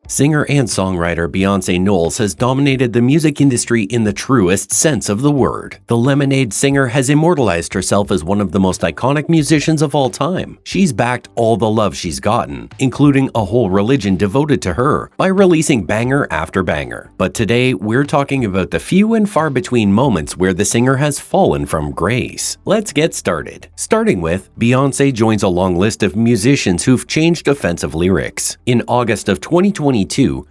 Singer and songwriter Beyonce Knowles has dominated the music industry in the truest sense of the word. The Lemonade singer has immortalized herself as one of the most iconic musicians of all time. She's backed all the love she's gotten, including a whole religion devoted to her, by releasing banger after banger. But today, we're talking about the few and far between moments where the singer has fallen from grace. Let's get started. Starting with, Beyonce joins a long list of musicians who've changed offensive lyrics. In August of 2022,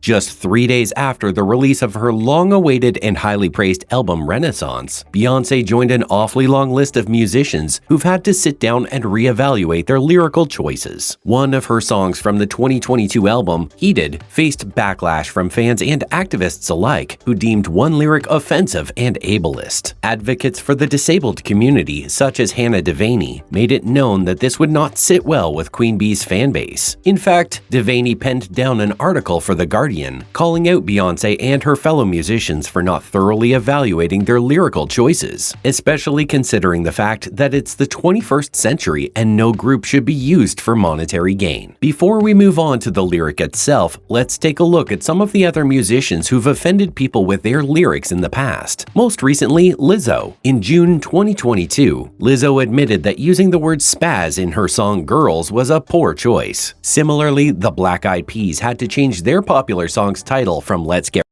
just 3 days after the release of her long-awaited and highly praised album Renaissance, Beyonce joined an awfully long list of musicians who've had to sit down and reevaluate their lyrical choices. One of her songs from the 2022 album, Heated, faced backlash from fans and activists alike, who deemed one lyric offensive and ableist. Advocates for the disabled community, such as Hannah Devaney, made it known that this would not sit well with Queen Bee's fanbase. In fact, Devaney penned down an article for The Guardian, calling out Beyonce and her fellow musicians for not thoroughly evaluating their lyrical choices, especially considering the fact that it's the 21st century and no group should be used for monetary gain. Before we move on to the lyric itself, let's take a look at some of the other musicians who've offended people with their lyrics in the past. Most recently, Lizzo. In June 2022, Lizzo admitted that using the word spaz in her song Girls was a poor choice. Similarly, the Black Eyed Peas had to change their popular song's title from Let's Get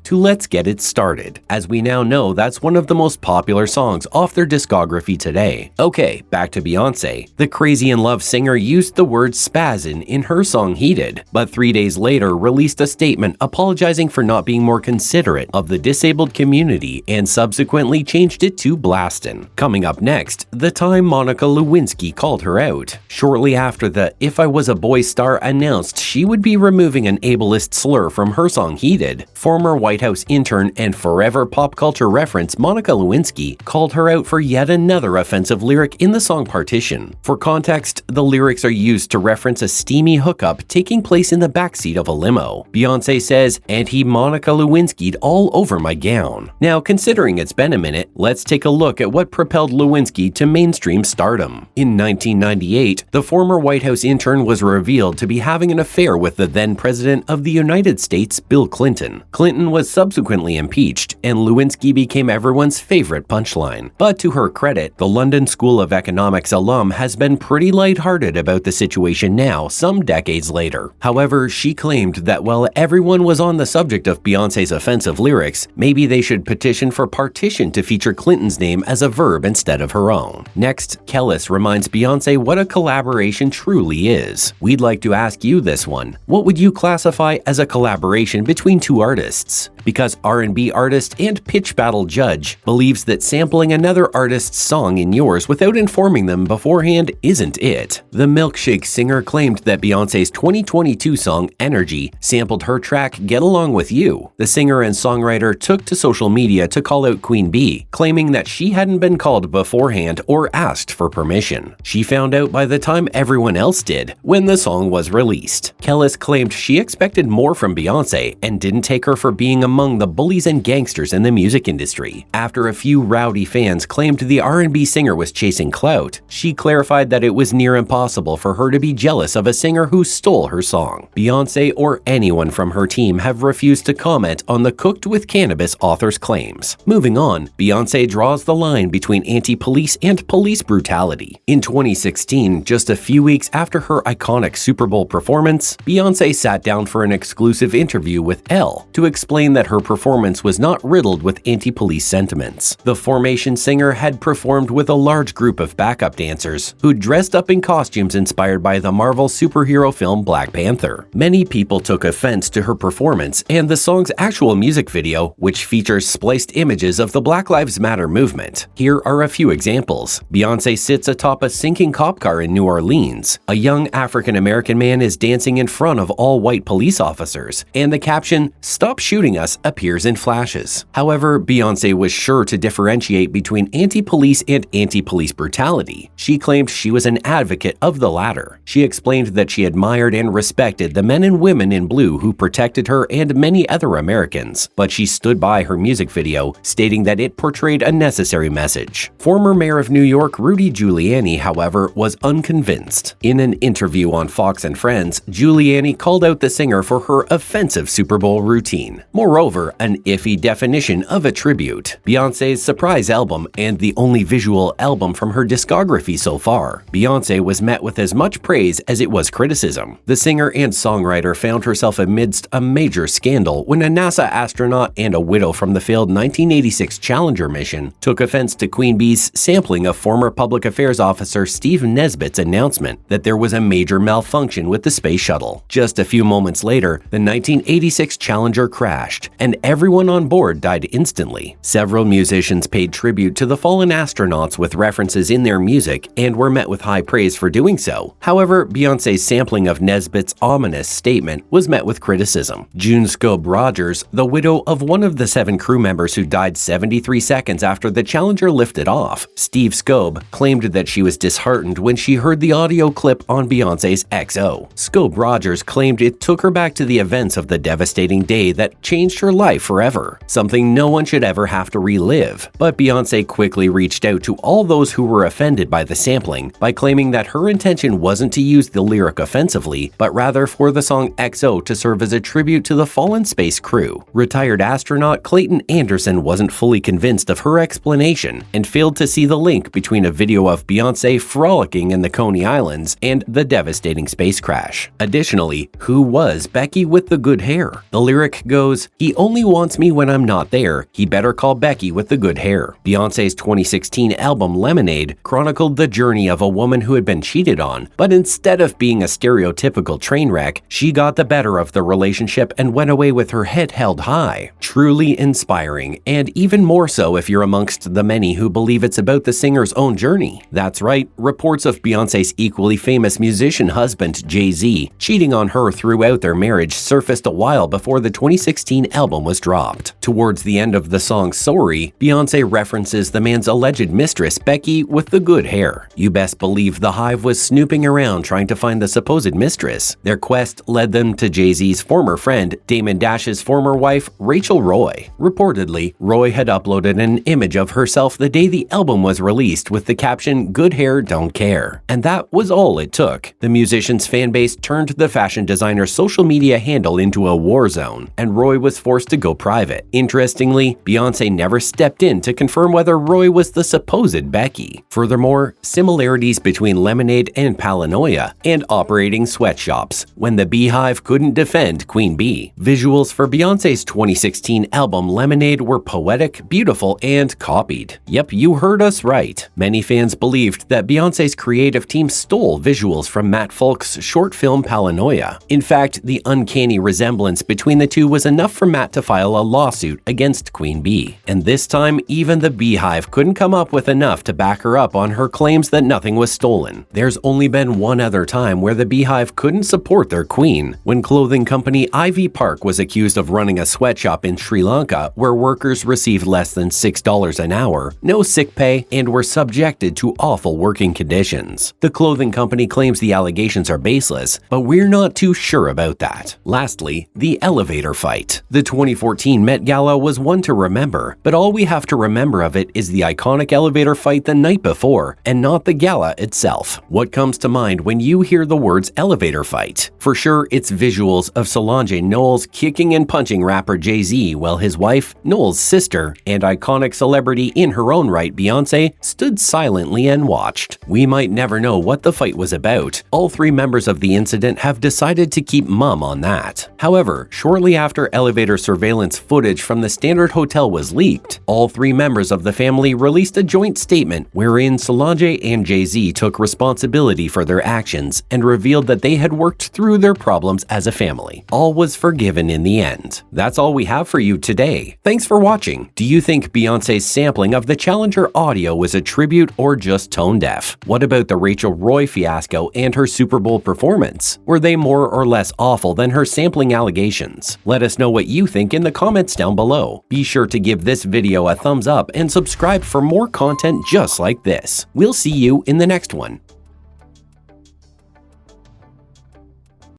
to Let's Get It Started, as we now know that's one of the most popular songs off their discography today. Okay, back to Beyonce. The Crazy in Love singer used the word spazzin' in her song Heated, but 3 days later released a statement apologizing for not being more considerate of the disabled community and subsequently changed it to blastin'. Coming up next, the time Monica Lewinsky called her out. Shortly after the If I Was a Boy star announced she would be removing an ableist slur from her song Heated, former White House intern and forever pop culture reference Monica Lewinsky called her out for yet another offensive lyric in the song Partition. For context, the lyrics are used to reference a steamy hookup taking place in the backseat of a limo. Beyonce says, "And he Monica Lewinsky'd all over my gown." Now, considering it's been a minute, let's take a look at what propelled Lewinsky to mainstream stardom. In 1998, the former White House intern was revealed to be having an affair with the then President of the United States, Bill Clinton. Clinton was subsequently impeached, and Lewinsky became everyone's favorite punchline. But to her credit, the London School of Economics alum has been pretty lighthearted about the situation now, some decades later. However, she claimed that while everyone was on the subject of Beyonce's offensive lyrics, maybe they should petition for partition to feature Clinton's name as a verb instead of her own. Next, Kellis reminds Beyonce what a collaboration truly is. We'd like to ask you this one. What would you classify as a collaboration between two artists? Because R&B artist and pitch battle judge believes that sampling another artist's song in yours without informing them beforehand isn't it. The Milkshake singer claimed that Beyonce's 2022 song Energy sampled her track Get Along With You. The singer and songwriter took to social media to call out Queen Bee, claiming that she hadn't been called beforehand or asked for permission. She found out by the time everyone else did, when the song was released. Kellis claimed she expected more from Beyonce and didn't take her for being among the bullies and gangsters in the music industry. After a few rowdy fans claimed the R&B singer was chasing clout, she clarified that it was near impossible for her to be jealous of a singer who stole her song. Beyonce or anyone from her team have refused to comment on the Cooked with Cannabis author's claims. Moving on, Beyonce draws the line between anti-police and police brutality. In 2016, just a few weeks after her iconic Super Bowl performance, Beyonce sat down for an exclusive interview with Elle to explain that her performance was not riddled with anti-police sentiments. The Formation singer had performed with a large group of backup dancers who dressed up in costumes inspired by the Marvel superhero film Black Panther. Many people took offense to her performance and the song's actual music video, which features spliced images of the Black Lives Matter movement. Here are a few examples. Beyonce sits atop a sinking cop car in New Orleans. A young African-American man is dancing in front of all white police officers, and the caption, "Stop shooting shooting us appears in flashes. However, Beyonce was sure to differentiate between anti-police and anti-police brutality. She claimed she was an advocate of the latter. She explained that she admired and respected the men and women in blue who protected her and many other Americans, but she stood by her music video, stating that it portrayed a necessary message. Former Mayor of New York Rudy Giuliani, however, was unconvinced. In an interview on Fox and Friends, Giuliani called out the singer for her offensive Super Bowl routine. Moreover, an iffy definition of a tribute. Beyonce's surprise album and the only visual album from her discography so far, Beyonce was met with as much praise as it was criticism. The singer and songwriter found herself amidst a major scandal when a NASA astronaut and a widow from the failed 1986 Challenger mission took offense to Queen Bee's sampling of former public affairs officer Steve Nesbitt's announcement that there was a major malfunction with the space shuttle. Just a few moments later, the 1986 Challenger crashed, and everyone on board died instantly. Several musicians paid tribute to the fallen astronauts with references in their music and were met with high praise for doing so. However, Beyonce's sampling of Nesbitt's ominous statement was met with criticism. June Scobe Rogers, the widow of one of the 7 crew members who died 73 seconds after the Challenger lifted off, Steve Scobe, claimed that she was disheartened when she heard the audio clip on Beyonce's XO. Scobe Rogers claimed it took her back to the events of the devastating day that changed her life forever, something no one should ever have to relive. But Beyonce quickly reached out to all those who were offended by the sampling by claiming that her intention wasn't to use the lyric offensively, but rather for the song XO to serve as a tribute to the fallen space crew. Retired astronaut Clayton Anderson wasn't fully convinced of her explanation and failed to see the link between a video of Beyonce frolicking in the Coney Islands and the devastating space crash. Additionally, who was Becky with the good hair? The lyric goes, "He only wants me when I'm not there. He better call Becky with the good hair." Beyonce's 2016 album Lemonade chronicled the journey of a woman who had been cheated on, but instead of being a stereotypical train wreck, she got the better of the relationship and went away with her head held high. Truly inspiring, and even more so if you're amongst the many who believe it's about the singer's own journey. That's right, reports of Beyonce's equally famous musician husband Jay-Z cheating on her throughout their marriage surfaced a while before the 2016 album was dropped. Towards the end of the song Sorry, Beyonce references the man's alleged mistress Becky with the good hair. You best believe the Hive was snooping around trying to find the supposed mistress. Their quest led them to Jay-Z's former friend, Damon Dash's former wife, Rachel Roy. Reportedly, Roy had uploaded an image of herself the day the album was released with the caption, "Good hair, don't care." And that was all it took. The musician's fanbase turned the fashion designer's social media handle into a war zone, and Roy was forced to go private. Interestingly, Beyonce never stepped in to confirm whether Roy was the supposed Becky. Furthermore, similarities between Lemonade and Paranoia and operating sweatshops when the Beehive couldn't defend Queen Bee. Visuals for Beyonce's 2016 album Lemonade were poetic, beautiful, and copied. Yep, you heard us right. Many fans believed that Beyonce's creative team stole visuals from Matt Falk's short film Paranoia. In fact, the uncanny resemblance between the two was enough for Matt to file a lawsuit against Queen Bee. And this time, even the Beehive couldn't come up with enough to back her up on her claims that nothing was stolen. There's only been one other time where the Beehive couldn't support their queen, when clothing company Ivy Park was accused of running a sweatshop in Sri Lanka where workers received less than $6 an hour, no sick pay, and were subjected to awful working conditions. The clothing company claims the allegations are baseless, but we're not too sure about that. Lastly, the elevator fight. The 2014 Met Gala was one to remember, but all we have to remember of it is the iconic elevator fight the night before, and not the gala itself. What comes to mind when you hear the words elevator fight? For sure, it's visuals of Solange Knowles kicking and punching rapper Jay-Z while his wife, Knowles' sister, and iconic celebrity in her own right, Beyonce, stood silently and watched. We might never know what the fight was about. All 3 members of the incident have decided to keep mum on that. However, shortly after elevator surveillance footage from the Standard Hotel was leaked, all 3 members of the family released a joint statement wherein Solange and Jay-Z took responsibility for their actions and revealed that they had worked through their problems as a family. All was forgiven in the end. That's all we have for you today. Thanks for watching. Do you think Beyonce's sampling of the Challenger audio was a tribute or just tone deaf? What about the Rachel Roy fiasco and her Super Bowl performance? Were they more or less awful than her sampling allegations? Let us know what you think in the comments down below. Be sure to give this video a thumbs up and subscribe for more content just like this. We'll see you in the next one.